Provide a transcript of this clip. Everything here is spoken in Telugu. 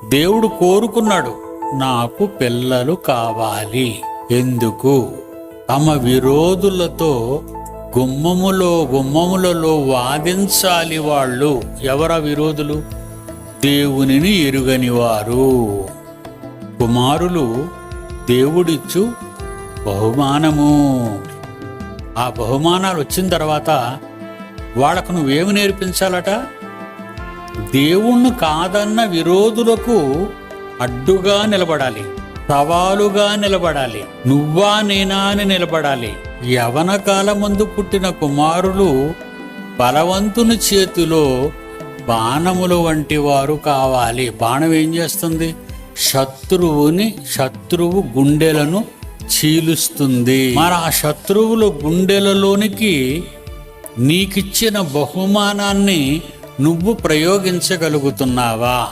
దేవుడు కోరుకున్నాడు, నాకు పిల్లలు కావాలి. ఎందుకు? తమ విరోధులతో గుమ్మములలో వాదించాలి వాళ్ళు. ఎవరా విరోధులు? దేవునిని ఎరుగని వారు. కుమారులు దేవుడిచ్చు బహుమానము. ఆ బహుమానాలు వచ్చిన తర్వాత వాళ్ళకు నువ్వేమి నేర్పించాలట? దేవుణ్ణి కాదన్న విరోధులకు అడ్డుగా నిలబడాలి, సవాలుగా నిలబడాలి, నువ్వా నేనా అని నిలబడాలి. యవన కాలమందు పుట్టిన కుమారులు బలవంతుని చేతిలో బాణములు వంటి వారు కావాలి. బాణం ఏం చేస్తుంది? శత్రువు గుండెలను చీలుస్తుంది. మరి ఆ శత్రువుల గుండెలలోనికి నీకిచ్చిన బహుమానాన్ని నువ్వు ప్రయోగించగలుగుతున్నావా?